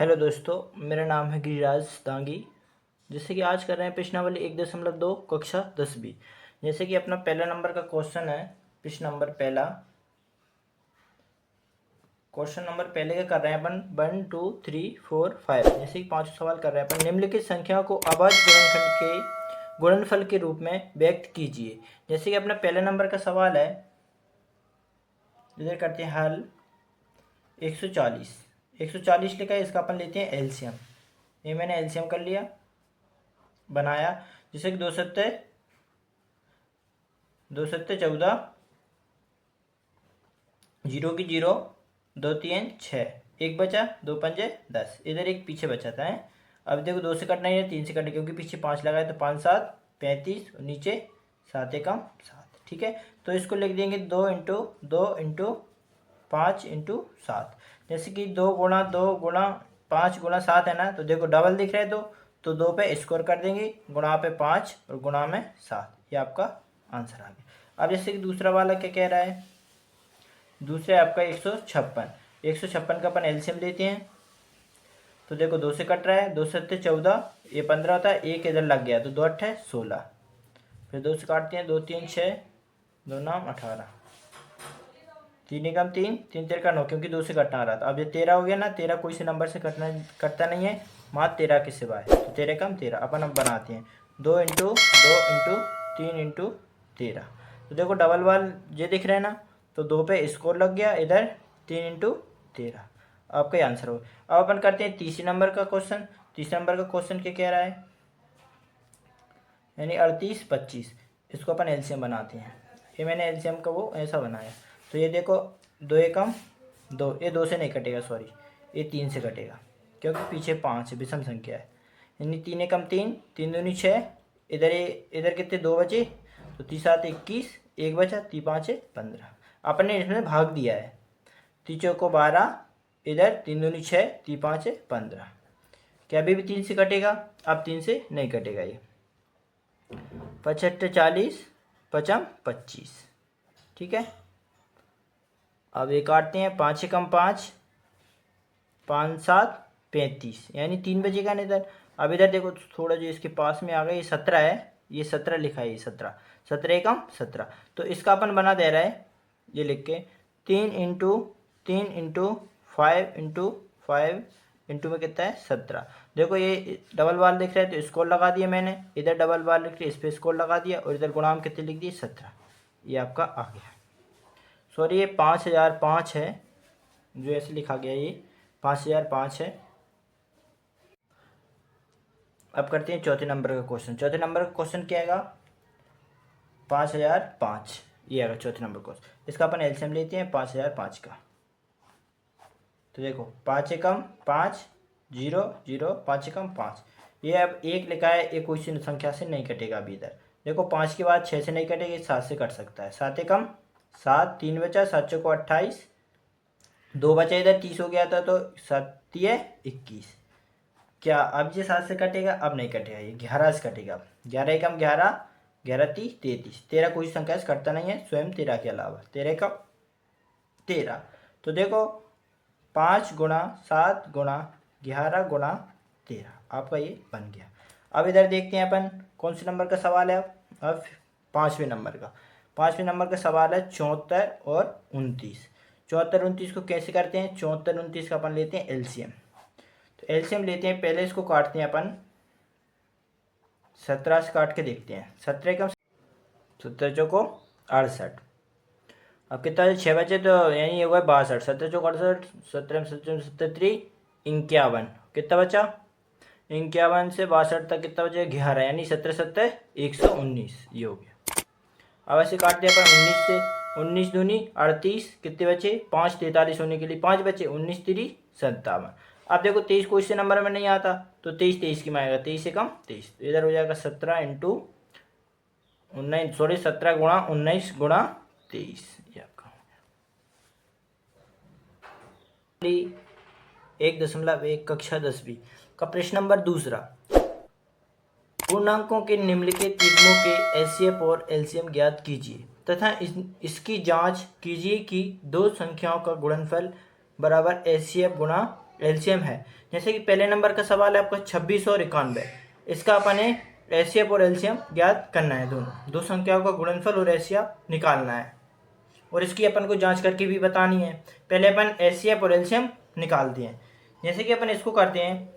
Hello दोस्तों, मेरा नाम है गिरिराज दांगी। जैसे कि आज कर रहे हैं प्रश्न नंबर 1.2 कक्षा 10वीं। जैसे कि अपना पहला नंबर का क्वेश्चन है। प्रश्न नंबर पहला, क्वेश्चन नंबर पहले का कर रहे हैं अपन 1 2 3 4 5। जैसे कि 5 सवाल कर रहे हैं अपन। निम्नलिखित संख्या को अभाज्य गुणनखंड के गुणनफल के रूप में व्यक्त कीजिए। जैसे कि अपना पहला नंबर का सवाल है, इधर करते हैं हल। 140 लिखा है, इसका अपन लेते हैं एलसीएम। ये मैंने एलसीएम कर लिया, बनाया। जैसे कि 2 सत्ते 14, 0 की 0, 2 3 6, एक बचा, 2 पंजे 10, इधर एक पीछे बचा था है। अब देखो 2 से कटना ही है, 3 से कटना, क्योंकि पीछे 5 लगाए तो 5 7 35, और नीचे 7 एकम 7। ठीक है, तो इसको लिख देंगे 2 × 2 × 5 × 7। जैसे कि 2 × 2 × 5 × 7 है ना, तो देखो डबल दिख रहा है, तो 2 पे स्कोर कर देंगे, गुणा पे 5 और गुणा में 7। ये आपका आंसर आ गया। अब जैसे कि दूसरा वाला क्या कह रहा है, दूसरा आपका 156 का अपन एलसीएम लेते हैं। तो देखो 2 से कट रहा है, 2 7 14, ये 15 होता है, एक इधर लग गया तो 2 8 16। फिर 2 से काटते हैं, 2 3 6, 2 9 18, 3 एकम 3, 3 3 का 9, क्योंकि 2 से कटना आ रहा था। अब ये 13 हो गया ना, 13 कोई से नंबर से कटता नहीं है, मात्र 13 के सिवाय, तो 13 एकम 13। अपन अब बनाते हैं 2 × 2 × 3 × 13। तो देखो डबल वाल ये दिख रहा है ना, तो 2 पे स्कोर लग गया, इधर 3 × 13 आपका ही आंसर होगा। अब अपन करते हैं तीसरे नंबर का क्वेश्चन। तीसरे नंबर का क्वेश्चन क्या कह रहा है, यानी 38 25। इसको अपन एलसीएम बनाते हैं। ये मैंने एलसीएम का वो ऐसा बनाया। तो ये देखो 2 एकम 2, ये 2 से नहीं कटेगा, सॉरी, ये 3 से कटेगा, क्योंकि पीछे 5 है, विषम संख्या है। यानी 3 एकम 3, 3 दूनी 6, इधर कितने 2 बचे, तो 3 7 21, एक बचा, 3 5 15। अपन ने इसमें भाग दिया है, 3 चौको 12, इधर 3 दूनी 6, 3 5 15। क्या अभी भी 3 से कटेगा? अब 3 से नहीं कटेगा। ये 75 40, 55 25। ठीक है, अब ये काटते हैं, 5 एकम 5, 5 7 35, यानी 3 बचेगा ना इधर। अब इधर देखो थोड़ा जो इसके पास में आ गया, ये 17 है, ये 17 लिखा है, ये 17, 17 एकम 17। तो इसका अपन बना दे रहा है, ये लिख के 3 × 3 × 5 × 5 इंटू में कितना है 17। देखो ये डबल बार लिख रहा है, तो स्कोर लगा दिया मैंने, इधर डबल बार लिख रही है, इस पर स्कोर लगा दिया, और इधर गुणाम कितने लिख दिए 17। ये आपका आ गया। सॉरी, ये 5005 है, जो ऐसे लिखा गया, ये 5005 है। अब करते हैं चौथे नंबर का क्वेश्चन। चौथे नंबर का क्वेश्चन क्या आएगा, 5005, ये आएगा चौथे नंबर क्वेश्चन। इसका अपन एलसीएम लेते हैं 5005 का। तो देखो 5 एकम 5 0 0, 5 एकम 5। ये अब एक लिखा है, एक कोई सी संख्या से नहीं कटेगा अभी इधर। देखो 5 के बाद 6 से नहीं कटेगी, 7 से कट सकता है। 7 एकम 7, 3 बचा, 7 चौको 28, 2 बचा, इधर 30 हो गया था, तो 7 21। क्या अब ये 7 से कटेगा? अब नहीं कटेगा, ये 11 से कटेगा। 11 एकम 11, 11 30 33, 13 कोई संख्या से कटता नहीं है, स्वयं 13 के अलावा। 13 एकम 13। तो देखो 5 × 7 × 11 × 13, आपका ये बन गया। अब इधर देखते हैं अपन कौन से नंबर का सवाल है। अब पाँचवें नंबर का सवाल है 74 और 29। 74 29 को कैसे करते हैं? 74 29 का अपन लेते हैं एलसीएम। तो एलसीएम लेते हैं, पहले इसको काटते हैं अपन, 17 से काट के देखते हैं। 17 का 17 चौको 68। अब कितना 6 बचे, तो यानी ये हुआ 62। 17 चौक 68, 17 73 51, कितना बचा 51 से 62 तक कितना बचा 11, यानी 17 17 119, ये हो गया। अब ऐसे काटते हैं अपन 19 से, 19 दूनी 38, कितने बचे 5, 43 होने के लिए 5 बचे, 19 3 57। अब देखो 23 कोई से नंबर में नहीं आता, तो 23 23 की में आएगा, 23 से कम 23, तो इधर हो जाएगा 17 × 19, सॉरी 17 × 19 × 23, ये आपका 1.1 कक्षा 10वीं का प्रश्न नंबर दूसरा। पूर्णांकों के निम्नलिखित युग्मों के एचसीएफ और एलसीएम ज्ञात कीजिए तथा इसकी जांच कीजिए कि दो संख्याओं का गुणनफल बराबर एचसीएफ गुणा एलसीएम है। जैसे कि पहले नंबर का सवाल है आपका 26 और 91, इसका अपन एचसीएफ और एलसीएम ज्ञात करना है। दोनों दो संख्याओं का गुणनफल और एचसीएफ निकालना है, और इसकी अपन को जांच करके भी बतानी है। पहले अपन एचसीएफ और एलसीएम निकालते हैं। जैसे कि अपन इसको करते हैं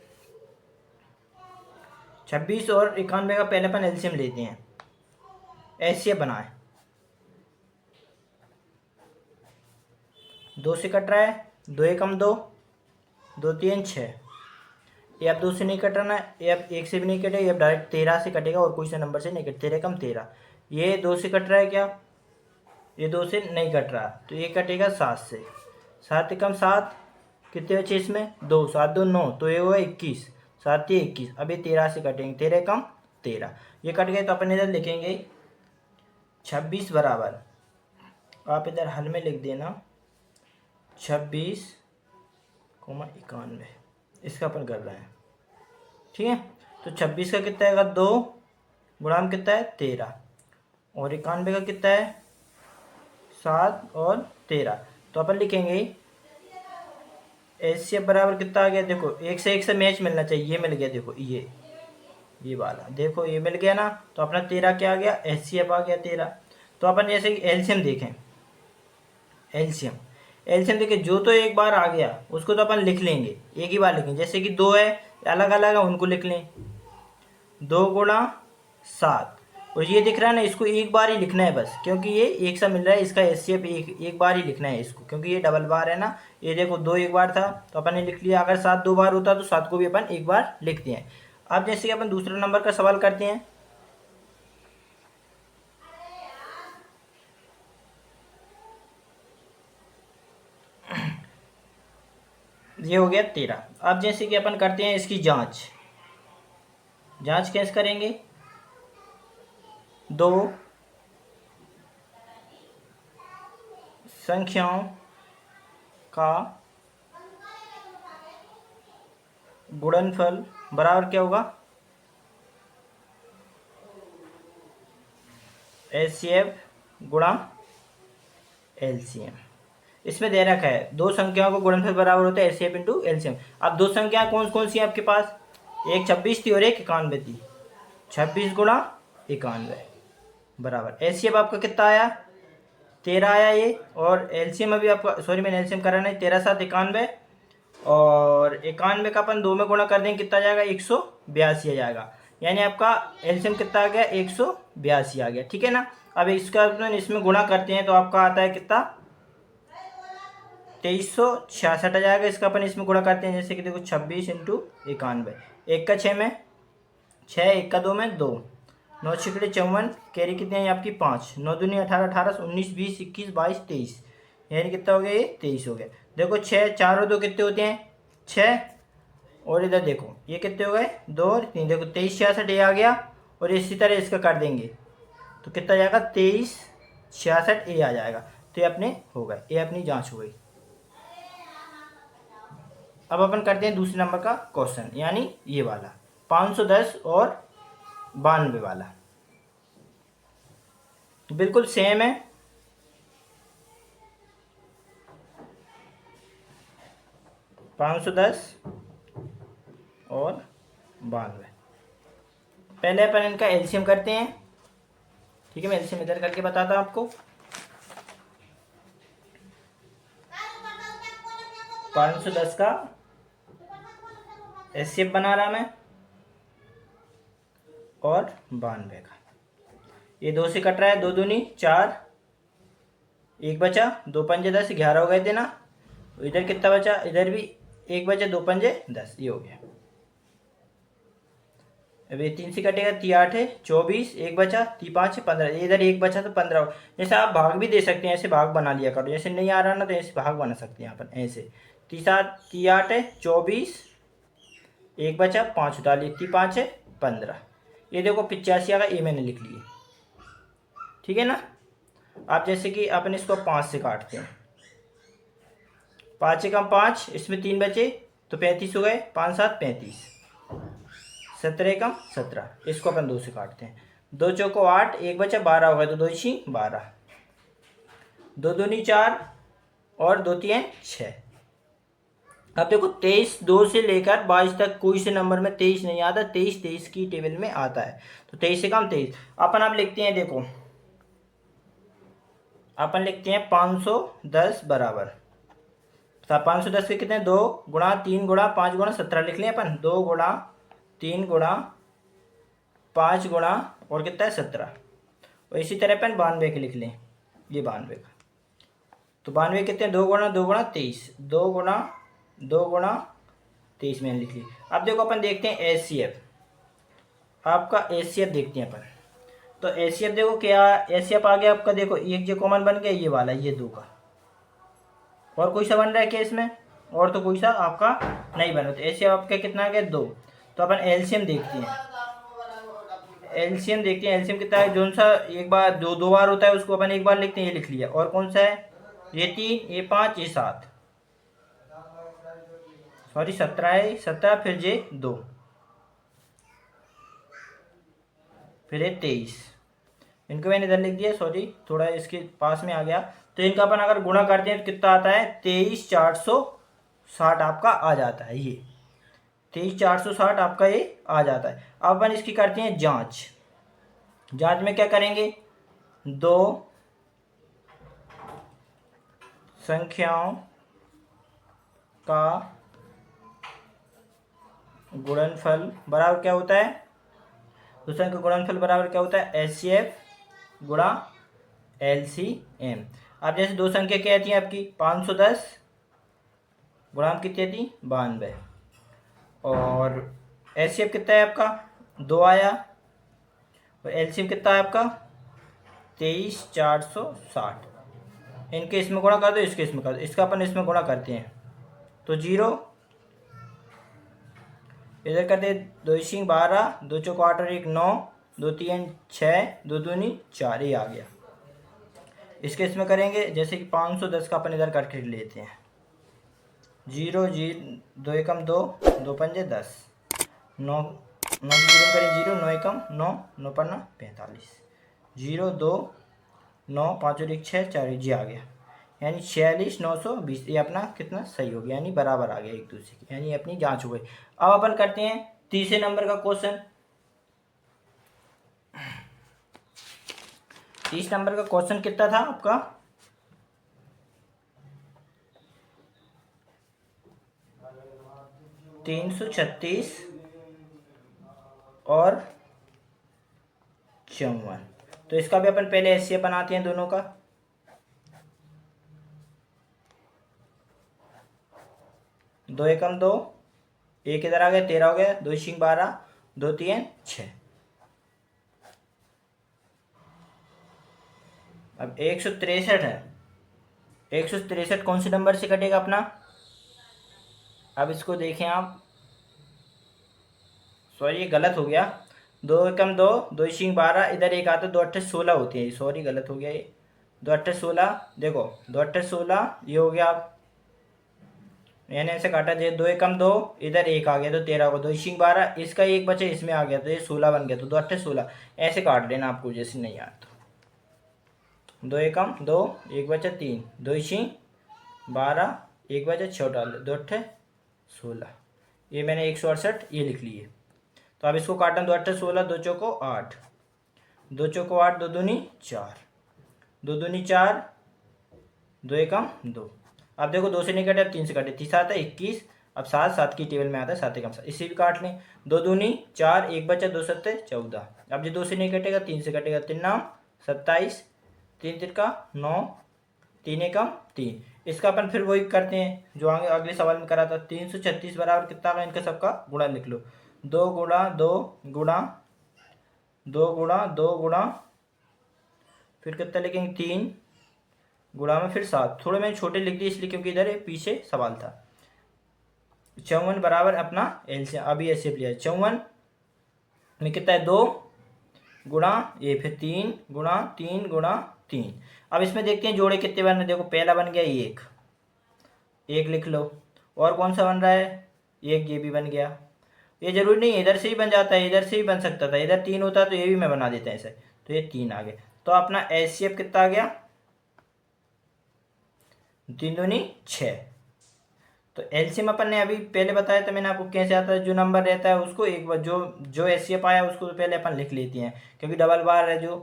26 और 91 का पहले अपन एलसीएम लेते हैं, एचसीएफ बनाए। 2 से कट रहा है, 2 एकम 2, 2 3 6। ये अब 2 से नहीं कट रहा है, ये अब 1 से भी नहीं कटेगा, ये अब डायरेक्ट 13 से कटेगा और कोई से नंबर से नहीं कटे। 13 एकम 13। ये 2 से कट रहा है क्या, ये 2 से नहीं कट रहा, तो ये कटेगा 7 से। 7 एकम 7, कितने बचे इसमें 2, 7 2 9, तो ये हुआ 21, 7 3 21। अब ये 13 से कटेंगे, 13 एकम 13, ये कट गए। तो अपन इधर लिखेंगे 26 बराबर, आप इधर हल में लिख देना 26,91, इसका अपन कर रहे हैं। ठीक है, तो 26 का कितना आएगा 2 गुणाम कितना है 13, और 91 का कितना है 7 और 13। तो अपन लिखेंगे एचसीएफ बराबर कितना आ गया, देखो 1 से 1 से मैच मिलना चाहिए, ये मिल गया। देखो ये वाला देखो ये मिल गया ना, तो अपना 13 क्या आ गया, एचसीएफ आ गया 13। तो अपन जैसे एलसीएम देखें, एलसीएम देखिए, जो तो एक बार आ गया उसको तो अपन लिख लेंगे, एक ही बार लिखेंगे। जैसे कि 2 है अलग अलग है, उनको लिख लें 2 गुणा 7, और ये दिख रहा है ना, इसको एक बार ही लिखना है बस, क्योंकि ये एक सा मिल रहा है। इसका एचसीएफ एक बार ही लिखना है इसको, क्योंकि ये डबल बार है ना। ये देखो 2 एक बार था तो अपन ने लिख लिया, अगर 7 2 बार होता तो 7 को भी अपन एक बार लिखते हैं। अब जैसे कि अपन दूसरे नंबर का सवाल करते हैं, ये हो गया 13। अब जैसे कि अपन करते हैं इसकी जांच कैसे करेंगे, 2 संख्याओं का गुणनफल बराबर क्या होगा, एचसीएफ गुणा एलसीएम। इसमें दे रखा है 2 संख्याओं को गुणनफल बराबर होता है एचसीएफ इंटू एलसीएम। अब 2 संख्याएं कौन कौन सी हैं आपके पास, एक 26 थी और एक 91 थी। 26 गुणा 91 बराबर एचसीएफ आपका कितना आया 13 आया ये, और एलसीएम अभी आपका, सॉरी मैंने एलसीएम करा नहीं, 13 7 91, और 91 का अपन 2 में गुणा कर देंगे, कितना जाएगा 182 आ जाएगा। यानी आपका एलसीएम कितना आ गया 182 आ गया। ठीक है ना। अब इसका अपन इसमें गुणा करते हैं तो आपका आता है कितना 2366 आ जाएगा। इसका अपन इसमें गुणा करते हैं, जैसे कि देखो 26 इंटू 91, 1 का 6 में 6, 1 का 2 में 2, 9 छिकड़े 54, कैरी कितने हैं आपकी 5, 9 दूनी 18, 18 19 20 21 22 23, यानी कितना हो गया ये 23 हो गया। देखो 6 4 और 2 कितने होते हैं 6, और इधर देखो ये कितने हो गए 2 और 3, देखो 2366 ये आ गया, और इसी तरह इसका कर देंगे तो कितना जाएगा 2366 ये आ जाएगा। तो ये अपने हो गए, ये अपनी जांच हो गई। अब अपन करते हैं दूसरे नंबर का क्वेश्चन, यानी ये वाला 510 और 92 वाला, बिल्कुल सेम है। $510 और 92, पहले अपन इनका एलसीएम करते हैं। ठीक है, मैं एलसीएम इधर करके बताता हूँ आपको। 510 का एचसीएफ बना रहा मैं, और 92 का, ये 2 से कट रहा है, 2 दूनी 4, 1 बचा, 2 पंजे 10, 11 हो गए थे ना। इधर कितना बचा, इधर भी 1 बचा, 2 पंजे 10, ये हो गया। अब ये 3 से कटेगा, 3 8 है 24, 1 बचा, 3 5 15, इधर 1 बचा तो 15। जैसे आप भाग भी दे सकते हैं, ऐसे भाग बना लिया करो, जैसे नहीं आ रहा ना तो ऐसे भाग बना सकते हैं अपन ऐसे। 3 7 3 8 है 24, 1 बचा 5 उतार लिए, 3 5 है 15, ये देखो 85 आ गया, ये मैंने लिख लिए। ठीक है ना। आप जैसे कि अपन इसको 5 से काटते हैं, 5 एकम 5, इसमें 3 बचे तो 35 हो गए, 5 7 35, 17 एकम 17, इसको अपन 2 से काटते हैं, 2 चौको 8, 1 बचा 12 हो गए, तो 2 छी 12, 2 दूनी 4 और 2 3 6, अब देखो 23 2 से लेकर 22 तक कोई से नंबर में 23 नहीं आता, 23 23 की टेबल में आता है, तो 23 से कम 23 अपन अब लिखते हैं। देखो अपन लिखते हैं 510 बराबर 510 के कितने 2 गुणा 3 गुणा 5 गुणा 17 लिख लें अपन, 2 गुणा 3 गुणा 5 गुणा और कितना है 17। और इसी तरह अपन 92 के लिख लें, ये 92 का, तो 92 कितने 2 गुणा 2 गुणा 23, 2 गुणा 2 गुणा 23 मैंने लिख ली। अब देखो अपन देखते हैं एच सी एफ, आपका एच सी एफ देखते हैं अपन। तो एच सी एफ देखो क्या, एच सी एफ आ गया आपका, देखो एक जो कॉमन बन गया ये वाला, ये 2 का, और कोई सा बन रहा है क्या इसमें, और तो कोई सा आपका नहीं बना, तो एच सी एफ आपका कितना आ गया 2। तो अपन एलसीएम देखते हैं, एलसीएम देखते हैं, एलसीएम कितना है, जो सा एक बार दो बार होता है उसको अपन एक बार लिखते हैं, ये लिख लिया, और कौन सा है ये 3 ये 5 ये 7, सॉरी 17 है, 17 फिर ये 2 फिर ये 23, इनको मैंने इधर लिख दिया, सॉरी थोड़ा इसके पास में आ गया। तो इनका अपन अगर गुणा करते हैं तो कितना आता है 23,460 आपका आ जाता है, ये 23,460 आपका ये आ जाता है। अब अपन इसकी करते हैं जांच, जांच में क्या करेंगे, दो संख्याओं का गुणनफल बराबर क्या होता है, दूसरे का गुणनफल बराबर क्या होता है एच सी एफ गुणा एल सी एम। अब जैसे दो संख्या क्या आती है आपकी 510 गुणा कितनी थी 92, और एच सी एफ कितना है आपका 2 आया, और एल सी एम कितना है आपका 23,460। इनके इसमें गुणा कर दो, इसके इसमें कर दो, इसका अपन इसमें गुणा करते हैं, तो 0 इधर करते 2 × 12 2 × 8 और 1 9 2 3 6 2 दूनी 4, ये आ गया। इसके इसमें करेंगे जैसे कि 510 का अपन इधर करके लेते हैं, 0 0 2 एकम 2 2 पंजे 10 9 9 की जीरो करें 0 9 एकम 9 9 पन्ना 45 0 2 9 5 और 1 6 4 जी आ गया, यानी 46,920, ये अपना कितना सही हो गया, यानी बराबर आ गया एक दूसरे की, यानी अपनी जांच हो गई। अब अपन करते हैं तीसरे नंबर का क्वेश्चन। 30 नंबर का क्वेश्चन कितना था आपका 336 और 54। तो इसका भी अपन पहले एचसीएफ बनाते हैं दोनों का, दो एकम 2 एक इधर आ गया 13 हो गया, 2 × 12 2 3 6। अब 163 है, 163 कौन से नंबर से कटेगा अपना, अब इसको देखें आप, सॉरी ये गलत हो गया, 2 एकम 2 2 × 12 इधर एक आता 2 8 16 होती है, सॉरी गलत हो गया ये, 2 8 16 देखो 2 8 16 ये हो गया, आप यानी ऐसे काटा जाए 2 एकम 2 इधर एक आ गया तो 13 होगा, 2 × 12 इसका एक बचे इसमें आ गया तो ये 16 बन गया, तो 2 8 16 ऐसे काट लेना आपको जैसे नहीं आया तो 2 एकम 2 एक बचा 3 2 × 12 एक बचा 6 डाल 2 8 16, ये मैंने 168 ये लिख लिए। तो अब इसको काटना 2 8 16 2 चौको 8 2 चौको 8 2 दूनी 4 2 दूनी 4 2 एकम 2। अब देखो 2 से नहीं कटे, अब 3 से कटे, 30 आता है 21, अब 7 7 की टेबल में आता है 7 एकम 7, इसे भी काट लें, 2 दूनी 4 एक बचा 2 7 14। अब ये 2 से नहीं कटेगा 3 से कटेगा, 3 नाम 27 3 तिरका 9 3 एकम 3। इसका अपन फिर वही करते हैं जो आगे अगले सवाल में करा था, 336 बराबर कितना का इनका सबका गुणा लिख लो, 2 गुणा 2 गुणा 2 गुणा 2 गुणा फिर कितना लिखेंगे 3 गुणा में फिर 7, थोड़े मैंने छोटे लिख दिए इसलिए क्योंकि इधर पीछे सवाल था। 54 बराबर अपना एलसीएम, अभी ऐसे लिया 54 में कितना है 2 गुणा ये फिर 3 गुणा 3 गुणा 3। अब इसमें देखते हैं जोड़े कितने बन रहे, देखो पहला बन गया एक लिख लो, और कौन सा बन रहा है एक, ये भी बन गया, ये जरूरी नहीं इधर से ही बन जाता है, इधर से ही बन सकता था, इधर 3 होता तो ये भी मैं बना देता ऐसे, तो ये 3 आ गया। तो अपना एचसीएफ कितना आ गया 3 दूनी 6, तो एलसीएम अपन ने अभी पहले बताया था मैंने आपको कैसे आता है, जो नंबर रहता है उसको एक बार जो जो एचसीएफ आया उसको पहले अपन लिख लेते हैं, क्योंकि डबल बार है जो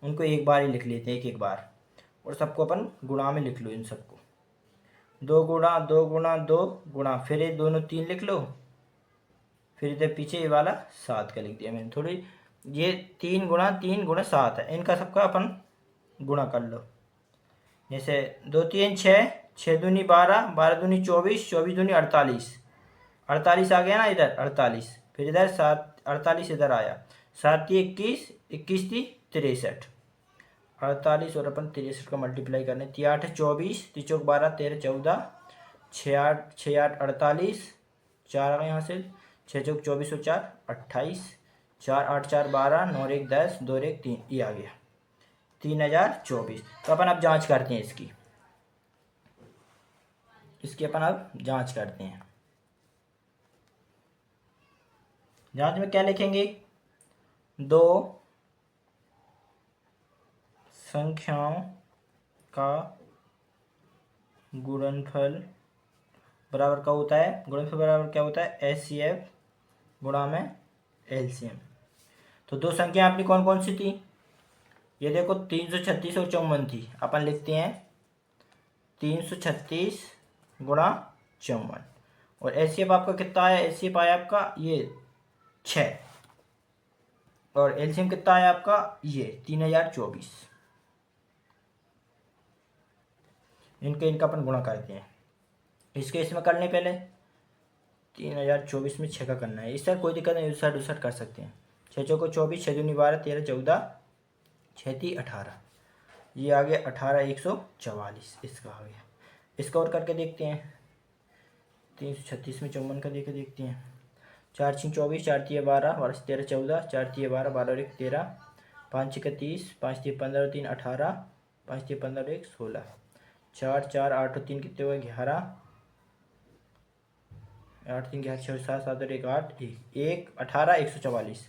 उनको एक बार ही लिख लेते हैं, एक एक बार, और सबको अपन गुणा में लिख लो इन सबको, 2 गुणा 2 फिर ये दोनों 3 लिख लो, फिर इधर पीछे ये वाला 7 का लिख दिया मैंने थोड़ी, ये 3 गुणा 7 है, इनका सबका अपन गुणा कर लो। जैसे 2 3 6, 6 दूनी 12, 12 दूनी 24, 24 दूनी 48, 48 आ गया ना इधर 48, फिर इधर 7, 48 इधर आया, 7 थी 21, 21 थी 63, 48 और अपन 63 का मल्टीप्लाई करने, 3 8 24, 3 चौक 12, 13 14, 6 8 48, 4 आ गए यहाँ से, 6 चौक 24 और 4 28, 4 8 4 12, 9 1 10, 2 1 3, ये आ गया 3024। तो अपन अब जांच करते हैं इसकी अपन अब जांच करते हैं। जांच में क्या लिखेंगे, दो संख्याओं का गुणनफल बराबर का होता है, गुणनफल बराबर क्या होता है, एचसीएफ गुणा में एलसीएम। तो दो संख्या अपनी कौन कौन सी थी, ये देखो 336 और 54 थी, अपन लिखते हैं 336 गुणा 54, और एचसीएफ आपका कितना आया, एचसीएफ आया आपका ये 6, और एलसीएम कितना आया आपका ये 3024। इनका अपन गुणा करते हैं, इसके इसमें करने पहले 3024 में 6 का करना है, इस साइड कोई दिक्कत नहीं, उस साइड कर सकते हैं, 6 चौको 24, 6 दूनी 12, 13 14, 6 थी 18, ये आ गया 18 144, इसका आ गया। इसका और करके देखते हैं, 336 में 54 का देके देखते हैं, 4 6 24, 4 3 12, 12 13 14, 4 3 12, 12 1 13, 5 6 30, 5 3 15, 3 18, 5 3 15 1 16, 4 4 8 और 3 कितने हुए 11, 8 3 11 6 7 7 और 1 8 1 18 144,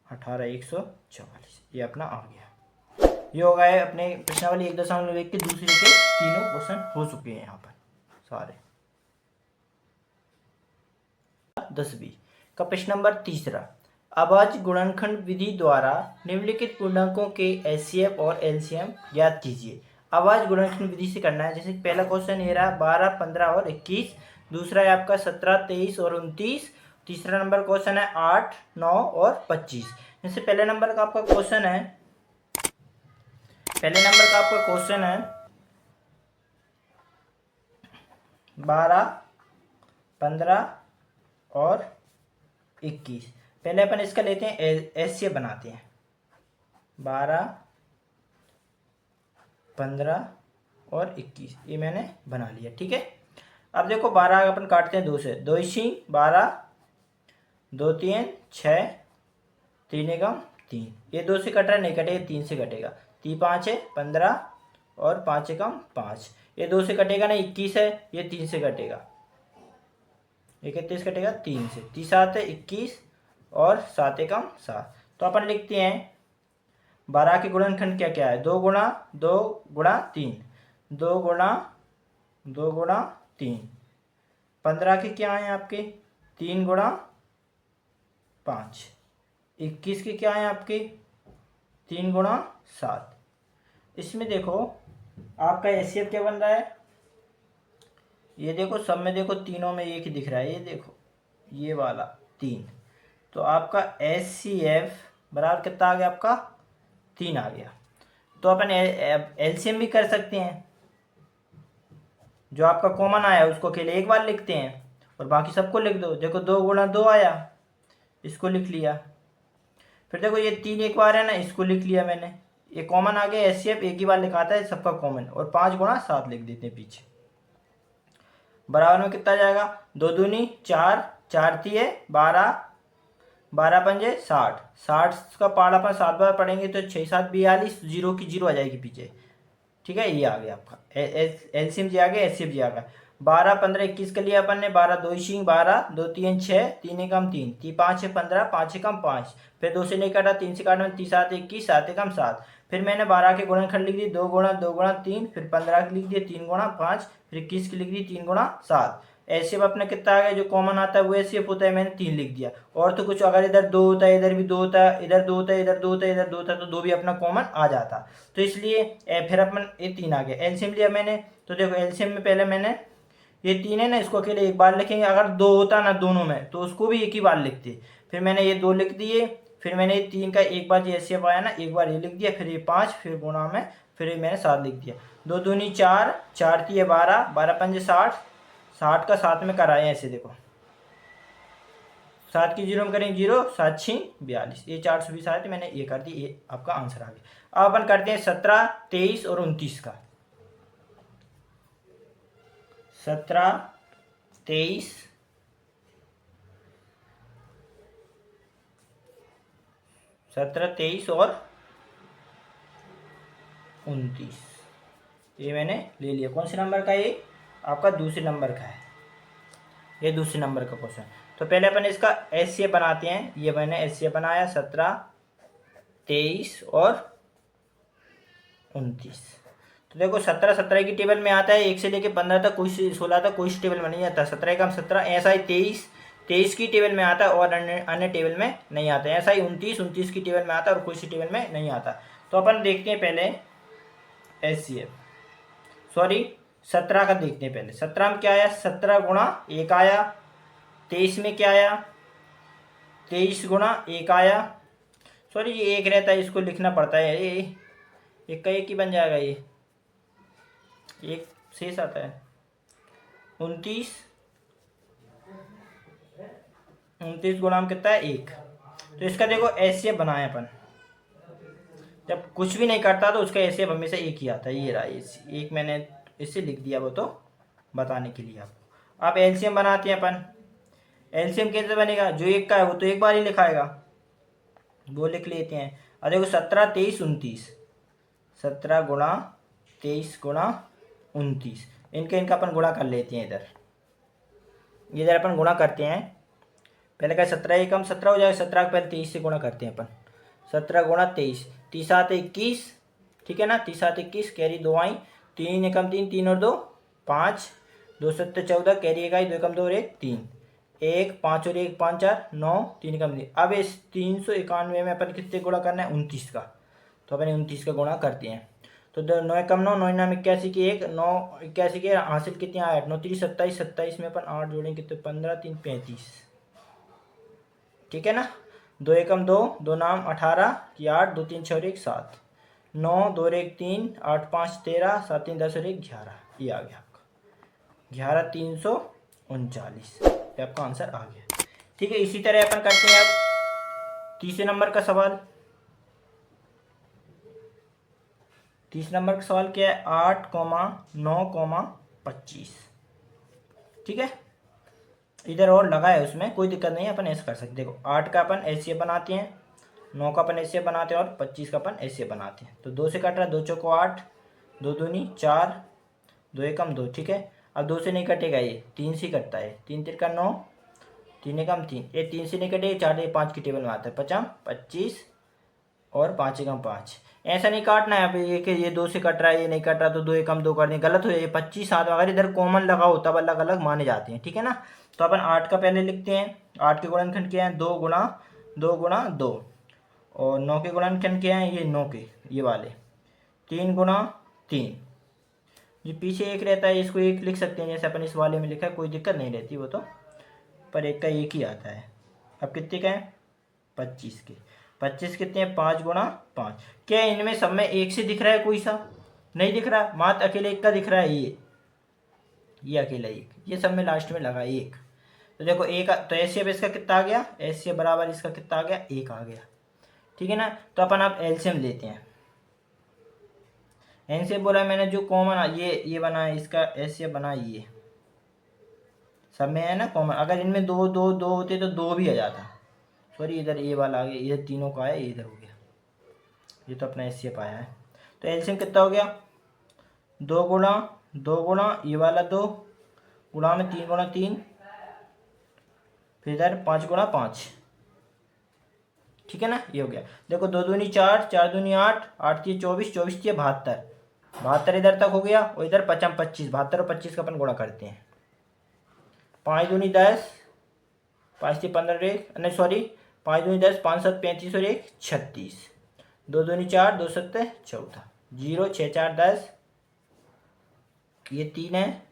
18 144, ये अपना आ गया। ये हो गए अपने प्रश्नावली 1.1 के दूसरे के तीनों क्वेश्चन हो चुके हैं यहाँ पर सारे। 10वीं का प्रश्न नंबर 3, अभाज्य गुणनखंड विधि द्वारा निम्नलिखित पूर्णांकों के एचसीएफ और एलसीएम ज्ञात कीजिए। अभाज्य गुणनखंड विधि से करना है, जैसे पहला क्वेश्चन ये रहा 12 15 और 21, दूसरा है आपका 17 23 और 29, तीसरा नंबर क्वेश्चन है 8 9 और 25। जैसे पहले नंबर का आपका क्वेश्चन है 12 15 और 21। पहले अपन इसका लेते हैं एचसीएफ बनाते हैं, 12 15 और 21, ये मैंने बना लिया, ठीक है। अब देखो 12 अपन काटते हैं 2 से, 2 इसी 12, 2 3 6, 3 एकम 3, ये 2 से कट रहा है, नहीं कटेगा, 3 से कटेगा, 3 5 है 15 और 5 एकम 5, ये 2 से कटेगा ना, 21 है, ये 3 से कटेगा, 31 कटेगा 3 से, 3 7 है 21 और 7 एकम 7। तो अपन लिखते हैं 12 के गुणनखंड क्या क्या है, 2 गुणा 2 गुणा 3, 2 गुणा 2 गुणा 3, 15 के क्या है आपके 3 गुणा 5, 21 के क्या है आपके 3 गुणा 7। इसमें देखो आपका एचसीएफ क्या बन रहा है, ये देखो सब में देखो तीनों में एक ही दिख रहा है, ये देखो ये वाला 3, तो आपका एचसीएफ बराबर कितना आ गया आपका 3 आ गया। तो अपन एलसीएम भी कर सकते हैं, जो आपका कॉमन आया उसको अकेले एक बार लिखते हैं और बाकी सबको लिख दो। देखो 2 गुणा 2 आया, इसको लिख लिया, फिर देखो ये 3 एक बार है ना, इसको लिख लिया मैंने, ये कॉमन आ गया, एचसीएफ एक ही बार लिखाता है सबका कॉमन, और 5 गुणा 7 लिख देते हैं पीछे। बराबर में कितना जाएगा, 2 दूनी 4, 4 थी है 12, 12 पंजे 60, 60 का पार्ट अपन 7 बार पढ़ेंगे तो 6 7 42, 0 की 0 आ जाएगी पीछे, ठीक है। ये आ गया आपका एलसीएम जी आ गया, एचसीएफ जी आ गया। 12 15 21 के लिए अपन ने 12 2 इसी 12, 2 3 6, 3 एकम 3, 3 5 6 15, 5 एकम 5, फिर 2 से नहीं काटा, 3 से काटा, 3 7 21, 7 एकम 7, फिर मैंने 12 के गुणनखंड लिख दी 2 गुणा 2 गुणा 3, फिर 15 की लिख दी 3 गुणा 5, फिर 21 की लिख दी 3 गुणा 7, एचसीएफ अपना कितना आ गया, जो कॉमन आता है वो एचसीएफ होता है, मैंने 3 लिख दिया। और तो कुछ, अगर इधर 2 होता है, इधर भी 2 होता है, इधर 2 होता है, इधर 2 होता है, इधर 2 होता है, तो 2 भी अपना कॉमन आ जाता। तो इसलिए फिर अपन ये 3 आ गया। एलसीएम लिया मैंने, तो देखो एलसीएम में पहले मैंने ये 3 है ना, इसको अकेले एक बार लिखेंगे। अगर 2 होता ना दोनों में तो उसको भी एक ही बार लिखते। फिर मैंने ये 2 लिख दिए, फिर मैंने ये 3 का एक बार ये एचसीएफ आया ना, एक बार ये लिख दिया, फिर ये 5, फिर गुणा में, फिर ये मैंने 7 लिख दिया। 2 दूनी 4, 4 तिये 12, 12 पंजे 60, 60 का 7 में कराए ऐसे देखो, 7 की 0 में करेंगे 0, 7 6 42, ये 420 आए थे, मैंने ये कर दी, ये आपका आंसर आ गया। अब अपन करते हैं 17, 23 और 29 का। 17, 23, 17, 23 और 29, ये मैंने ले लिया। कौन से नंबर का, ये आपका दूसरे नंबर का है, ये दूसरे नंबर का क्वेश्चन। तो पहले अपन इसका एचसीएफ बनाते हैं। ये मैंने एचसीएफ बनाया 17, 23 और 29। तो देखो 17 17 की टेबल में आता है, 1 से लेके 15 तक, कोई 16 तक कोई टेबल में नहीं आता। 17 का 17, ऐसा ही 23 23 की टेबल में आता है और अन्य टेबल में नहीं आता है। ऐसा ही 29 29 की टेबल में आता है और कोई सी टेबल में नहीं आता। तो अपन देखते हैं पहले एचसीएफ, सॉरी 17 का देखते हैं पहले। 17 में क्या आया, 17 गुणा 1 आया। 23 में क्या आया, 23 गुणा 1 आया। सॉरी ये 1 रहता है, इसको लिखना पड़ता है, ये 1 का 1 ही बन जाएगा, ये 1 शेष आता है। 29 गुणा में कितना है, 1। तो इसका देखो एचसीएफ बनाए अपन। जब कुछ भी नहीं करता तो उसका एचसीएफ हमेशा 1 ही आता है। ये रहा एक, मैंने इससे लिख दिया, वो तो बताने के लिए आपको। अब एलसीएम बनाते हैं अपन। एलसीएम कैसे बनेगा, जो 1 का है वो तो एक बार ही लिखाएगा, वो लिख लेते हैं। और देखो 17, 23, 29, 17 गुणा 23 गुणा 29, इनका अपन गुणा कर लेते हैं। इधर अपन गुणा करते हैं। पहले का 17 एकम 17 हो जाएगा, 17 पहले 23 से गुणा करते हैं अपन। 17 गुणा 23, 30 आते 21, ठीक है ना, 30 आते 21, कैरी 2 आई, 3 एकम 3, 3 और 2 5, 2 7 14, कैरी 1 आई, 2 एकम 2 और 1 3, 1 5 और 1 5 4 9, 3 एकम 3। अब इस 391 में अपन कितने गुणा करना है, 29 का। तो अपन 29 का गुणा करते हैं। तो 9 एकम 9, 9 नाम 81 की 1, 9 81 के हासिल कितने आए, 8 9 3 27, 27 में अपन 8 जोड़ेंगे कितने, 15 3 35, ठीक है ना। 2 एकम 2, 2 नाम 18 की 8, 2 3 6 1 7, 9 2 1 3, 8 5 13, 7 3 10 और 1 11, ये आ गया आपका 11 339, ये आपका आंसर आ गया। ठीक है, इसी तरह अपन करते हैं अब तीसरे नंबर का सवाल। 30 नंबर का सवाल क्या है, 8, 9, 25, ठीक है। इधर और लगा है, उसमें कोई दिक्कत नहीं है, अपन ऐसे कर सकते। देखो 8 का अपन एचसीएफ बनाते हैं, 9 का अपन एचसीएफ बनाते हैं और 25 का अपन एचसीएफ बनाते हैं। तो 2 से कट रहा है, 2 चौको 8, 2 दूनी 4, 2 एकम 2, ठीक है। अब 2 से नहीं कटेगा, ये 3 से कटता है, 3 तिरका 9, 3 एकम 3, ये 3 से नहीं कटेगा, 4 5 की टेबल में आता है, 5 25 और 5 एकम 5। ऐसा नहीं काटना है, ये कि ये 2 से कट रहा है, ये नहीं कट रहा तो 2 एकम 2 कर दें, गलत हो जाए। 25 7, अगर इधर कॉमन लगा हो तब अलग अलग माने जाते हैं, ठीक है ना। तो अपन 8 का पहले लिखते हैं। 8 के गुणनखंड क्या है, 2 गुणा 2, और 9 के गुणनखंड क्या है, ये 9 के ये वाले 3 गुणा 3। जो पीछे 1 रहता है इसको 1 लिख सकते हैं, जैसे अपन इस वाले में लिखा है, कोई दिक्कत नहीं रहती वो तो, पर 1 का 1 ही आता है। अब कितने का है, 25 के। 25 कितने हैं, 5 गुणा 5। क्या इनमें सब में 1 से दिख रहा है, कोई सा नहीं दिख रहा, मात्र अकेले 1 का दिख रहा है, ये अकेला 1, ये सब में लास्ट में लगा 1। तो देखो 1, तो एचसीएफ इसका कितना आ गया, एचसीएफ बराबर इसका कितना आ गया, 1 आ गया, ठीक है ना। तो अपन अब एलसीएम लेते हैं। एलसीएम बोला मैंने, जो कॉमन ये बना है, इसका एचसीएफ बना, ये सब में है ना कॉमन। अगर इनमें 2 2 2 होते तो 2 भी आ जाता, सॉरी इधर ये वाला आ गया, इधर तीनों का आया, इधर हो गया, ये तो अपना एचसीएफ आया है। तो एलसीएम कितना हो गया, 2 गुणा ये वाला 2 गुणा में 3 गुणा 3, फिर इधर 5 गुणा 5, ठीक है ना, ये हो गया। देखो 2 दूनी 4, 4 दूनी 8, 8 3 24, 24 3 72, 72 इधर तक हो गया, और इधर 5 25, 72 और 25 का अपन गुणा करते हैं। 5 दूनी 10, 5 3 15 एक नहीं सॉरी 5 दूनी 10, 5 7 35 और 1 36, 2 दूनी 4, 2 7 14, 0 6 4 10, ये 3 है,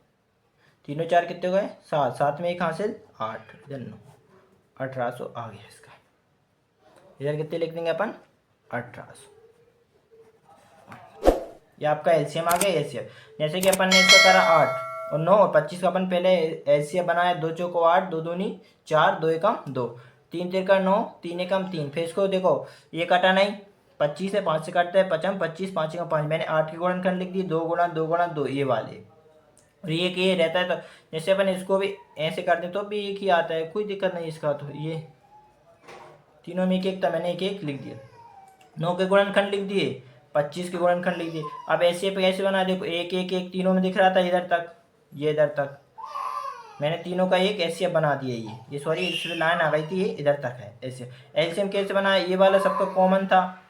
तीनों 4 कितने हो गए 7, 7 में 1 हासिल 8, इधर 9, 1800 आ गया इसका। इधर कितने लिख देंगे अपन 1800। ये आपका एलसीएम आ गया एलसीएम। जैसे कि अपन ने इसका करा 8 और 9 और 25 का अपन पहले एलसीएम बनाया, 2 चौको 8, 2 दूनी 4, 2 एकम 2, 3 तिरका 9, 3 एकम 3। फिर इसको देखो ये कटा नहीं, 25 है 5 से काटता है 55, 25 5 एकम 5, मैंने 8 के गुणनखंड लिख दिए, 2 गुणा 2 गुणा 2 ये वाले, और ये रहता है। तो जैसे अपन इसको भी ऐसे करते तो भी एक ही आता है, कोई दिक्कत नहीं इसका। तो ये तीनों में एक एक था, मैंने एक एक लिख दिया। 9 के गुणनखंड लिख दिए, 25 के गुणनखंड लिख दिए। अब ऐसे पे कैसे बना, देखो एक एक एक तीनों में दिख रहा था इधर तक, ये इधर तक, मैंने तीनों का एक एलसीएम बना दिया। ये सॉरी इसमें लाइन आ गई थी, ये इधर तक है ऐसे। एलसीएम कैसे बनाया, ये वाला सबका कॉमन था,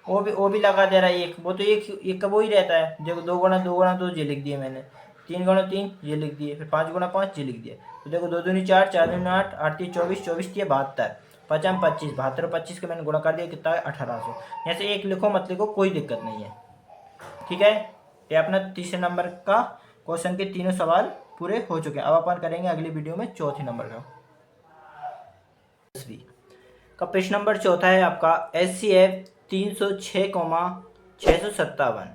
वो भी लगा दे रहा है एक, वो तो एक वो ही रहता है। देखो 2 गुणा 2 गुणा 2 ये लिख दिए मैंने, 3 गुणा 3 ये लिख दिए, फिर 5 गुणा 5 ये लिख दिए। तो देखो 2 दूनी 4, 4 दूनी 8, 8 3 24, 24 3 72, 5 25, 72 25 के मैंने गुणा कर दिया, कितना है 1800। जैसे एक लिखो मत लिखो कोई दिक्कत नहीं है, ठीक है। ये अपना तीसरे नंबर का क्वेश्चन के तीनों सवाल पूरे हो चुके हैं। अब अपन करेंगे अगली वीडियो में चौथे नंबर का। 10वीं का प्रश्न नंबर चौथा है आपका SCF 306,657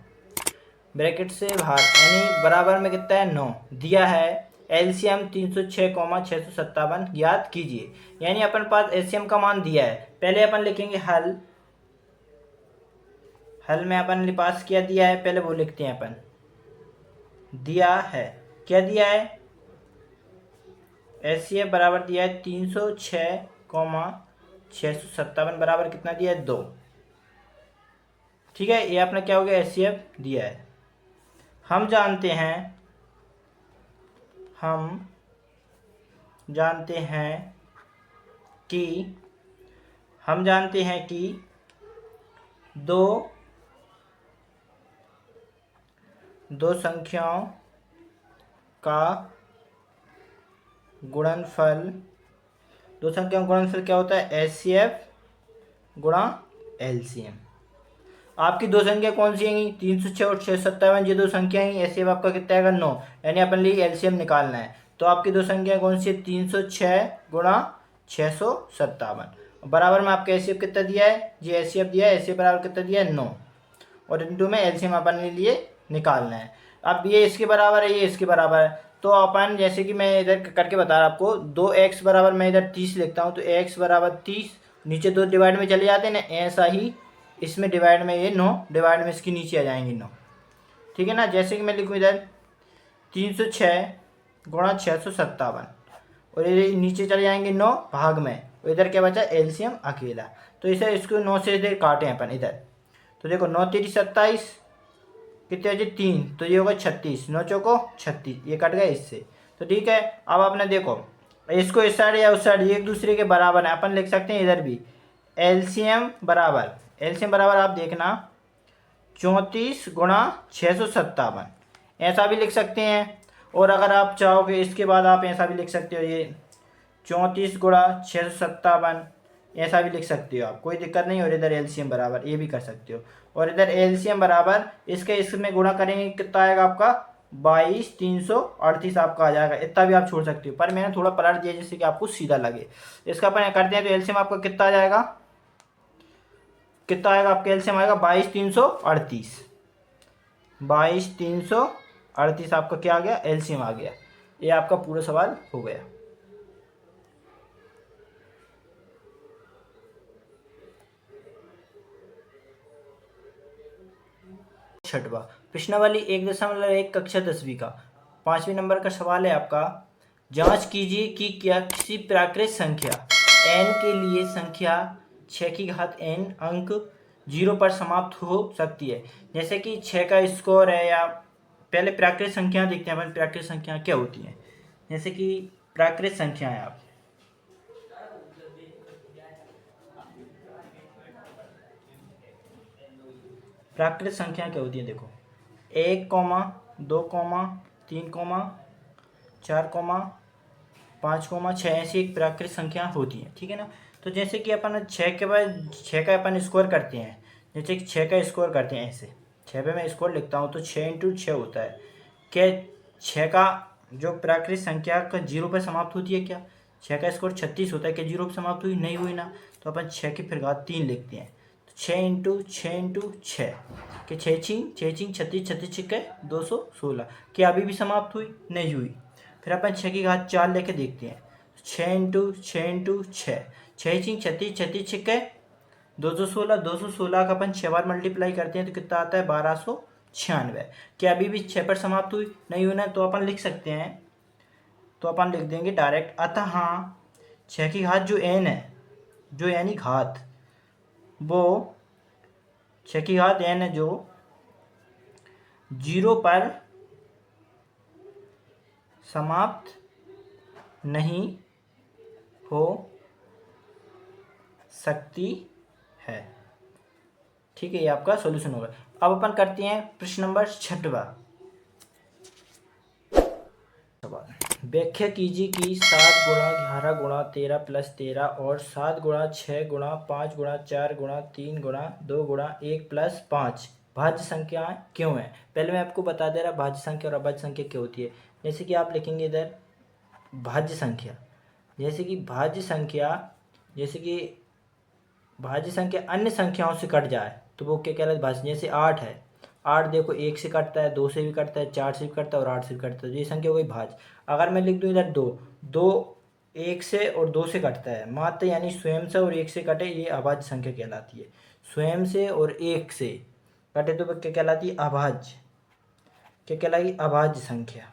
ब्रैकेट से बाहर यानी बराबर में कितना है 9 दिया है। एलसीएम 306,657 ज्ञात कीजिए। यानी अपन पास एलसीएम का मान दिया है, पहले अपन लिखेंगे हल में अपन पास क्या दिया है पहले वो लिखते हैं अपन। दिया है क्या दिया है, एलसीएम बराबर दिया है 306,657 बराबर कितना दिया है 2, ठीक है। ये अपना क्या हो गया एलसीएम दिया है। हम जानते हैं कि दो संख्याओं का गुणनफल क्या होता है एचसीएफ गुणा एलसीएम। आपकी दो संख्या कौन सी आएंगी 306 और 657, ये दो संख्या आएंगी। एचसीएफ आपका कितना आएगा 9, यानी अपन लिए एलसीएम निकालना है। तो आपकी दो संख्या कौन सी है 306 गुणा 657 बराबर में आपका एचसीएफ कितना दिया है, ये एचसीएफ दिया है, एचसीएफ बराबर कितना दिया है 9, और इनटू में एलसीएम अपन लिए निकालना है। अब ये इसके बराबर है, ये इसके बराबर है, तो अपन जैसे कि मैं इधर करके बता रहा आपको 2x बराबर मैं इधर 30 लिखता हूँ, तो x बराबर 30, नीचे 2 डिवाइड में चले जाते हैं ना, ऐसा ही इसमें डिवाइड में ये 9 डिवाइड में इसकी नीचे आ जाएंगे 9, ठीक है ना। जैसे कि मैं लिखूँ इधर 306 गुणा 657 और ये नीचे चले जाएंगे 9 भाग में, और इधर क्या बचा एलसीएम अकेला। तो इसे इसको 9 से इधर काटें अपन इधर, तो देखो 9 3 27 कितने बचे 3, तो ये होगा 36, 9 चौको 36, ये कट गया इससे। तो ठीक है, अब आपने देखो इसको इस साइड या उस साइड एक दूसरे के बराबर है, अपन लिख सकते हैं इधर भी एलसीएम बराबर आप देखना 34 गुणा 657 ऐसा भी लिख सकते हैं। और अगर आप चाहोगे इसके बाद आप ऐसा भी लिख सकते हो, ये 34 गुणा 657 ऐसा भी लिख सकते हो आप, कोई दिक्कत नहीं। और इधर एलसीएम बराबर ये भी कर सकते हो, और इधर एलसीएम बराबर इसमें गुणा करेंगे कितना आएगा आपका 22,338 आपका आ जाएगा। इतना भी आप छोड़ सकते हो, पर मैंने थोड़ा पलट दिया जिससे कि आपको सीधा लगे। इसका अपन करते हैं, तो एलसीएम आपका कितना आ जाएगा, आपका एलसीएम आएगा 22,338, 22,338 आपका क्या आ गया एलसीएम आ गया। ये आपका पूरा सवाल हो गया। छठवा प्रश्नावली 1.1 कक्षा 10वीं का 5वें नंबर का सवाल है आपका। जांच कीजिए कि क्या किसी प्राकृत संख्या n के लिए संख्या 6 की घात n अंक 0 पर समाप्त हो सकती है। जैसे कि 6 का स्कोर है, या पहले प्राकृत संख्या देखते हैं अपन प्राकृत संख्या क्या होती हैं। जैसे कि प्राकृत संख्या है, आप प्राकृत संख्या क्या होती है देखो 1, 2, 3, 4, 5,6 ऐसी एक प्राकृतिक संख्या होती है, ठीक है ना। तो जैसे कि अपन 6 के बाद 6 का अपन स्कोर करते हैं, जैसे कि 6 का स्कोर करते हैं ऐसे 6 पे मैं स्कोर लिखता हूँ तो 6 × 6 होता है। क्या 6 का जो प्राकृतिक संख्या का 0 पर समाप्त होती है क्या? 6 का स्कोर 36 होता है, क्या 0 पर समाप्त हुई? नहीं हुई ना। तो अपन 6 की फिर घात 3 लिखते हैं, तो 6 × 6 कि 6 छीं 36, 36 छिक्के 216, क्या अभी भी समाप्त हुई? नहीं हुई। फिर अपन 6 की घात 4 लेके देखते हैं, 6 × 6 6 छीं 36, 36 छिक्के 216, 216 का अपन 6 बार मल्टीप्लाई करते हैं तो कितना आता है? 1296। क्या अभी भी 6 पर समाप्त हुई? नहीं हुई ना। तो अपन लिख सकते हैं, तो अपन लिख देंगे डायरेक्ट, अतः हाँ 6 की घात जो n है, जो यानी घात, वो 6 की घात n है जो 0 पर समाप्त नहीं हो सकती है, ठीक है। ये आपका सॉल्यूशन होगा। अब अपन करते हैं प्रश्न नंबर 6वां सवाल। व्याख्या कीजिए कि 7 × 11 × 13 + 13 और 7 × 6 × 5 × 4 × 3 × 2 × 1 + 5 भाज्य संख्याएं क्यों है। पहले मैं आपको बता दे रहा भाज्य संख्या और अभाज्य संख्या क्या होती है। जैसे कि आप लिखेंगे इधर भाज्य संख्या, जैसे कि भाज्य संख्या, जैसे कि भाज्य संख्या अन्य संख्याओं से कट जाए तो वो क्या कहलाता है? भाज्य। जैसे 8 है, 8 देखो 1 से कटता है, 2 से भी कटता है, 4 से भी कटता है और 8 से भी कटता है, तो ये संख्या हो गई भाज्य। अगर मैं लिख दूँ इधर 2, 2 1 से और 2 से कटता है मात्र, यानी स्वयं से और 1 से कटे, ये अभाज्य संख्या कहलाती है। स्वयं से और 1 से कटे तो क्या कहलाती है? अभाज्य। क्या कहलाएगी? अभाज्य संख्या।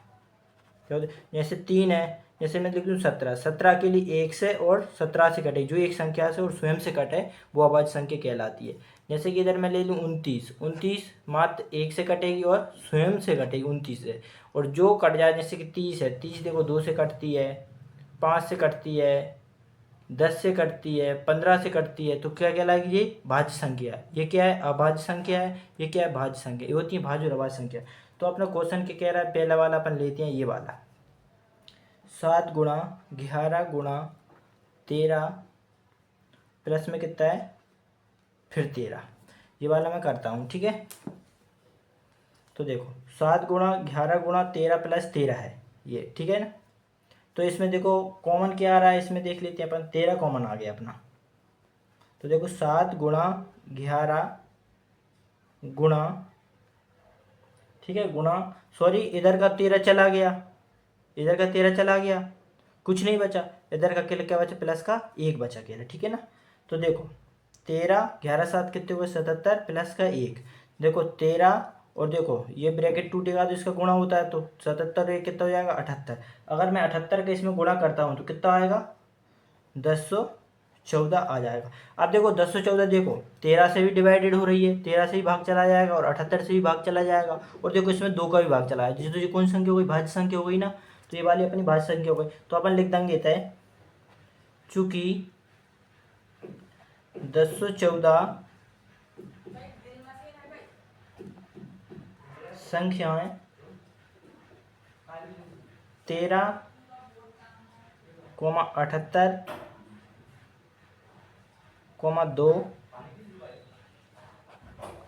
जैसे 3 है, जैसे मैं लिख दूँ 17, 17 के लिए 1 से और 17 से कटे, जो एक संख्या से और स्वयं से कटे वो अभाज्य संख्या कहलाती है। जैसे कि इधर मैं ले लूँ 29, 29 मात्र 1 से कटेगी और स्वयं से कटेगी 29 से, और जो कट जाए, जैसे कि 30 है, 30 देखो 2 से कटती है, 5 से कटती है, 10 से कटती है, 15 से कटती है, तो क्या कहलाएगी? ये भाज्य संख्या है। ये क्या है? अभाज्य संख्या है। ये क्या है? भाज्य संख्या। ये होती है भाज्य और अभाज्य संख्या। तो अपना क्वेश्चन क्या कह रहा है? पहला वाला अपन लेते हैं, ये वाला 7 × 11 × 13 प्लस में कितना है? फिर 13, ये वाला मैं करता हूँ, ठीक है। तो देखो 7 × 11 × 13 + 13 है ये, ठीक है ना। तो इसमें देखो कॉमन क्या आ रहा है, इसमें देख लेते हैं अपन, 13 कॉमन आ गया अपना। तो देखो 7 × 11 गुणा, ठीक है, गुणा, सॉरी इधर का 13 चला गया, इधर का 13 चला गया, कुछ नहीं बचा, इधर का क्या बचा? प्लस का 1 बचा केवल, ठीक है ना। तो देखो 13, 11 7 कितने हुए? 77 प्लस का 1, देखो 13, और देखो ये ब्रैकेट टूटेगा तो इसका गुणा होता है, तो 77 एक कितना हो जाएगा? 78। अगर मैं 78 का इसमें गुणा करता हूँ तो कितना आएगा? 1014 आ जाएगा। अब देखो 1014 देखो 13 से भी डिवाइडेड हो रही है, 13 से भी भाग चला जाएगा और 78 से भी भाग चला जाएगा, और देखो इसमें 2 का भी भाग चला है, तो ये कौन सी संख्या हो गई? भाज्य संख्या हो गई ना। तो ये वाली अपनी भाज्य संख्या हो गई। तो अपन लिख देंगे तय, चूंकि 1014 संख्याएं 13, 78, 2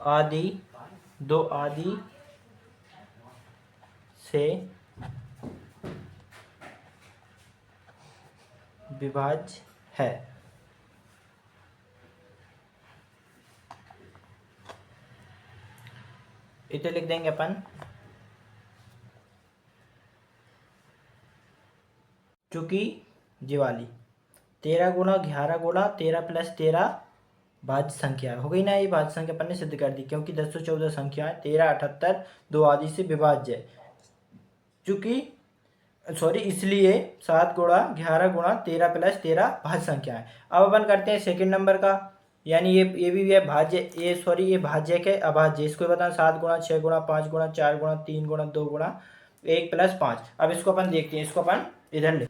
आदि, 2 आदि से विभाज्य है। इसे लिख देंगे अपन, चूंकि ये वाली 13 × 11 × 13 + 13 भाज्य संख्या हो गई ना। ये भाज्य संख्या अपन ने सिद्ध कर दी, क्योंकि 1014 संख्याएं 13, 78, 2 आदि से विभाज्य है। चूंकि सॉरी इसलिए 7 × 11 × 13 + 13 भाज्य संख्या है। अब अपन करते हैं सेकंड नंबर का, यानी ये भी है भाज्य, ये सॉरी ये भाज्य है अभाज्य, इसको बताना 7 × 6 × 5 × 4 × 3 × 2 × 1 + 5। अब इसको अपन देखते हैं, इसको अपन इधर ले,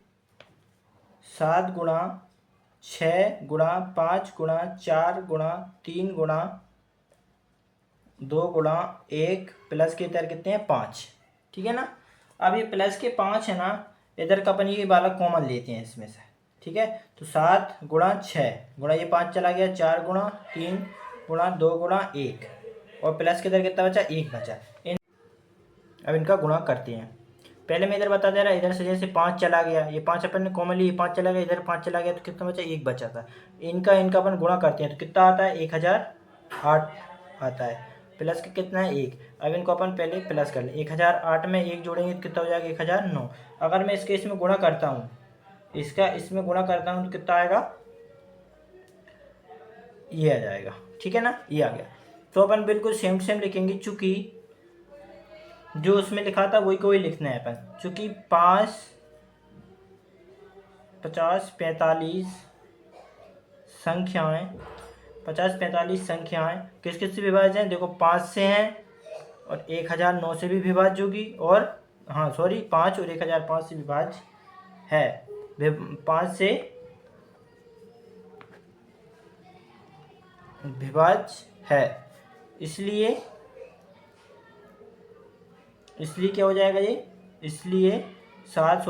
7 × 6 × 5 × 4 × 3 × 2 × 1 प्लस के इधर कितने हैं? 5, ठीक है ना। अब ये प्लस के 5 है ना, इधर का अपन ये वाला कॉमन लेते हैं इसमें से, ठीक है। तो 7 गुणा 6 गुणा ये 5 चला गया, 4 गुणा 3 गुणा 2 गुणा 1 और प्लस के इधर कितना बचा, 1 बचा। अब इनका गुणा करते हैं। पहले मैं इधर बता दे रहा, इधर से जैसे 5 चला गया, ये 5 अपन ने कॉमन ली, 5 चला गया, इधर 5 चला गया, तो कितना बचा, 1 बचा था। इनका अपन गुणा करते हैं तो कितना आता है, 1008 आता है। प्लस के कितना है, 1। अब इनको अपन पहले प्लस कर लें, 1008 में 1 जोड़ेंगे तो कितना हो जाएगा, 1009। अगर मैं इसके इसमें गुणा करता हूँ, इसका इसमें गुणा करता हूँ तो कितना आएगा, ये आ जाएगा, ठीक है ना, ये आ गया। तो अपन बिल्कुल सेम सेम लिखेंगे, चूँकि जो उसमें लिखा था वही को वही लिखना है अपन। चूँकि 5 50 45 संख्याएं 50 45 संख्याएं किस किस से विभाज्य हैं, देखो 5 से हैं और 1009 से भी विभाज्य होगी, और 5 और 1005 से विभाज्य है, 5 से विभाज्य है। इसलिए क्या हो जाएगा ये, इसलिए 7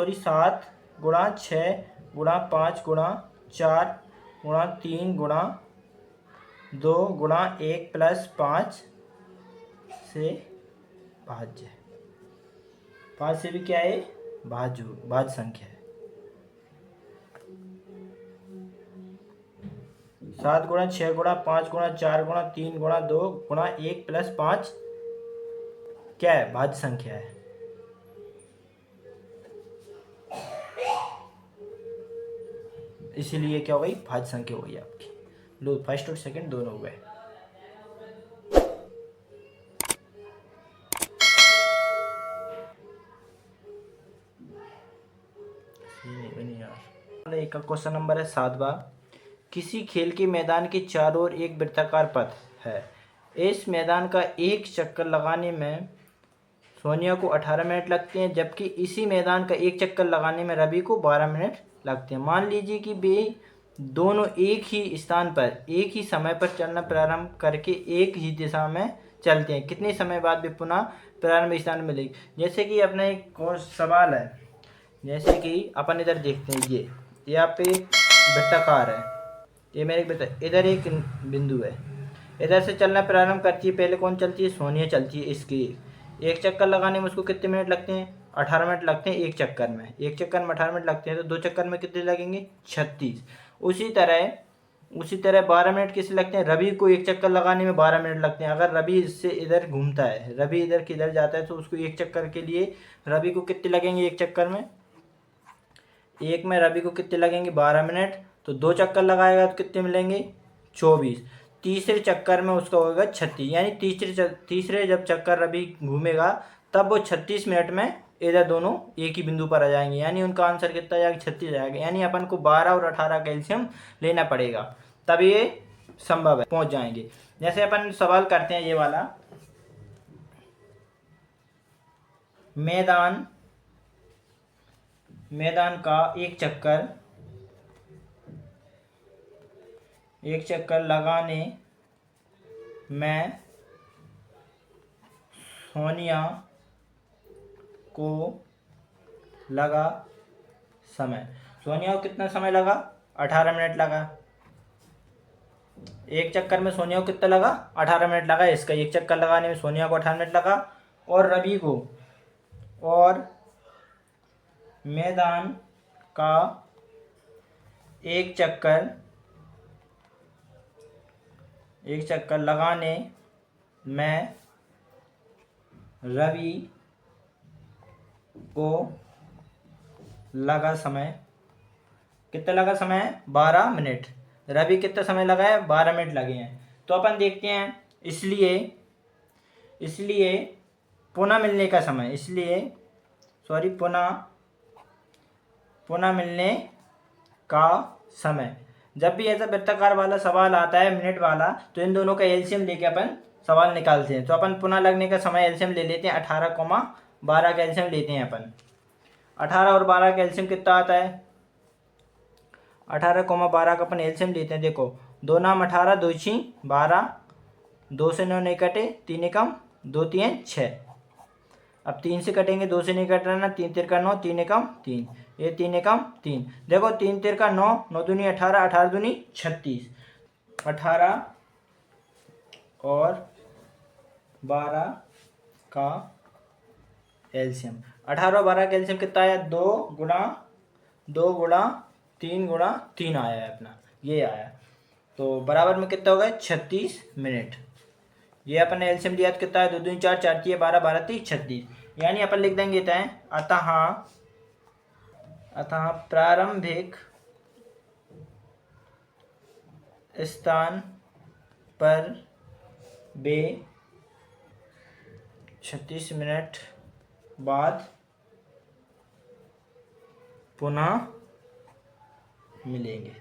गुणा 6 गुणा 5 गुणा 4 गुणा 3 गुणा 2 गुणा 1 प्लस 5 से भाज्य है। 5 से भी क्या है, भाज्य संख्या है। 7 गुणा 6 गुणा 5 गुणा 4 गुणा 3 गुणा 2 गुणा 1 प्लस 5 क्या है, भाज्य संख्या है। इसीलिए क्या हो गई, भाज्य संख्या हो गई आपकी। लो, फर्स्ट और सेकंड दोनों हो गए। एक का क्वेश्चन नंबर है 7वां। किसी खेल के मैदान के चारों ओर एक वृत्ताकार पथ है। इस मैदान का एक चक्कर लगाने में सोनिया को 18 मिनट लगते हैं, जबकि इसी मैदान का एक चक्कर लगाने में रवि को 12 मिनट लगते हैं। मान लीजिए कि वे दोनों एक ही स्थान पर एक ही समय पर चलना प्रारंभ करके एक ही दिशा में चलते हैं। कितने समय बाद वे पुनः प्रारंभ स्थान में मिलेंगे। जैसे कि अपना एक सवाल है, जैसे कि अपन इधर देखते हैं, ये यहाँ पे एक वृत्ताकार है, ये मेरे इधर एक बिंदु है, इधर से चलना प्रारंभ करती है। पहले कौन चलती है, सोनिया चलती है। इसकी एक चक्कर लगाने में उसको कितने मिनट लगते हैं, 18 मिनट लगते हैं एक चक्कर में। एक चक्कर में 18 मिनट लगते हैं, तो 2 चक्कर में कितने लगेंगे, 36। उसी तरह 12 मिनट किसे लगते हैं, रवि को एक चक्कर लगाने में 12 मिनट लगते हैं। अगर रवि इससे इधर घूमता है, रवि इधर किधर जाता है, तो उसको एक चक्कर के लिए रवि को कितने लगेंगे, एक चक्कर में, एक में रवि को कितने लगेंगे, 12 मिनट। तो 2 चक्कर लगाएगा तो कितने मिलेंगे, 24। तीसरे चक्कर में उसका होगा 36, यानी तीसरे जब चक्कर रवि घूमेगा तब वो 36 मिनट में इधर दोनों एक ही बिंदु पर आ जाएंगे, यानी उनका आंसर कितना जाएगा, 36 जाएगा। यानी अपन को 12 और 18 कैल्शियम लेना पड़ेगा, तब ये संभव है, पहुंच जाएंगे। जैसे अपन सवाल करते हैं ये वाला, मैदान का एक चक्कर लगाने में सोनिया को लगा समय। सोनिया को कितना समय लगा, 18 मिनट लगा। एक चक्कर में सोनिया को कितना लगा, 18 मिनट लगा। इसका एक चक्कर लगाने में सोनिया को 18 मिनट लगा, और रवि को, और मैदान का एक चक्कर लगाने में रवि को लगा समय, कितना लगा समय, 12 मिनट। रवि कितना समय लगा है, 12 मिनट लगे हैं। तो अपन देखते हैं, इसलिए पुनः मिलने का समय, पुनः मिलने का समय। जब भी ऐसा वृत्ताकार वाला सवाल आता है, मिनट वाला, तो इन दोनों का एलसीएम लेके अपन सवाल निकालते हैं। तो अपन पुनः लगने का समय एलसीएम ले लेते हैं, 18,12 का एलसीएम लेते हैं अपन। 18 और 12 का एलसीएम कितना आता है, 18,12 का अपन एलसीएम लेते हैं। देखो, 2 नाम 18, 2 छी 12, 2 से 9 नहीं कटे, 3 एकम 2 3 6। अब 3 से कटेंगे, 2 से नहीं कट रहा ना, 3 तिरका 9, 3 एकम 3, ये 3 एकम 3, देखो 3 तिरका 9, 9 दूनी 18, 18 दूनी 36, 18 और 12 का एलसीएम, 18 और 12 का एलसीएम कितना आया, 2 गुणा 3 गुणा 3 आया है अपना, ये आया। तो बराबर में कितना हो गया, 36 मिनट। ये अपन ने एलसीएम लिया तो कितना है, 2 दूनी 4, 4 3 12, 12 3 36, यानी अपन लिख देंगे था अतः प्रारंभिक स्थान पर वे 36 मिनट बाद पुनः मिलेंगे।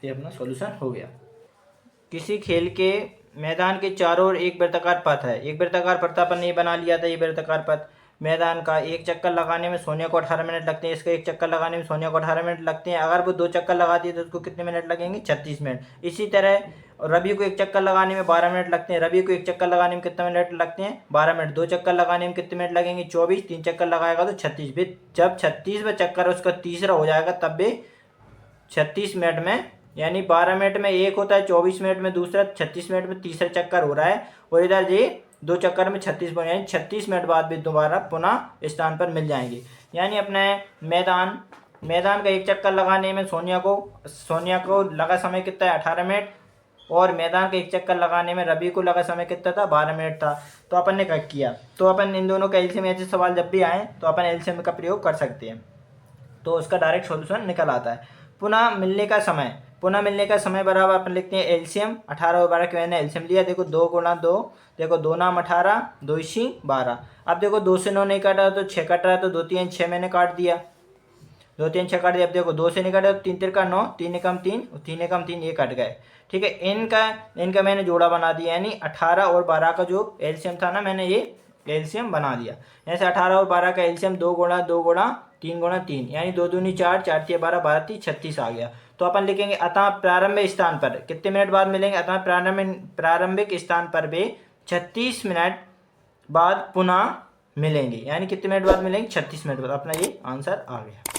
ये अपना सॉल्यूशन हो गया। किसी खेल के मैदान के चारों ओर एक वृत्ताकार पथ है, एक वृत्ताकार पथ अपन ने बना लिया था। ये वृत्ताकार पथ मैदान का एक चक्कर लगाने में सोनिया को 18 मिनट लगते हैं, इसका एक चक्कर लगाने में सोनिया को 18 मिनट लगते हैं। अगर वो 2 चक्कर लगाती है तो उसको कितने मिनट लगेंगे, 36 मिनट। इसी तरह रवि को एक चक्कर लगाने में 12 मिनट लगते हैं, रवि को एक चक्कर लगाने में कितने मिनट लगते हैं, 12 मिनट। 2 चक्कर लगाने में कितने मिनट लगेंगे, 24, 3 चक्कर लगाएगा तो 36। फिर जब 36वां चक्कर उसका तीसरा हो जाएगा तब भी 36 मिनट में, यानी 12 मिनट में एक होता है, 24 मिनट में दूसरा, 36 मिनट में तीसरा चक्कर हो रहा है, और इधर ये 2 चक्कर में 36 मिनट, यानी 36 मिनट बाद भी दोबारा पुनः स्थान पर मिल जाएंगे। यानी अपने मैदान का एक चक्कर लगाने में सोनिया को लगा समय कितना है, 18 मिनट, और मैदान का एक चक्कर लगाने में रवि को लगा समय कितना था, 12 मिनट था। तो अपन ने क्या किया, तो अपन इन दोनों का एलसीएम, ऐसे सवाल जब भी आए तो अपन एलसीएम का प्रयोग कर सकते हैं, तो उसका डायरेक्ट सॉल्यूशन निकल आता है। पुनः मिलने का समय बराबर अपन लिखते हैं एलसीएम, 18 और 12 के मैंने एलसीएम लिया, देखो 2 गुणा 2, देखो 2 नाम 18, 2 इसी 12। अब देखो 2 से 9 नहीं काटा तो 6 कट रहा है, तो 2 3 6 मैंने काट दिया, 2 3 6 काट दिया। अब देखो 2 से नहीं काटा तो 3 तिरका 9, 3 एकम 3, 3 एकम 3, ये कट गए। ठीक है, इनका मैंने जोड़ा बना दिया, यानी 18 और 12 का जो एलसीएम था ना, मैंने ये एलसीएम बना दिया। जैसे 18 और 12 का एलसीएम 2 गुणा 3 गुणा 3, यानी 2 दूनी 4, 4 3 12, 12 3 36 आ गया। तो अपन लिखेंगे अतः प्रारंभिक स्थान पर कितने मिनट बाद मिलेंगे, अतः प्रारंभिक स्थान पर वे 36 मिनट बाद पुनः मिलेंगे, यानी कितने मिनट बाद मिलेंगे, 36 मिनट बाद। अपना ये आंसर आ गया।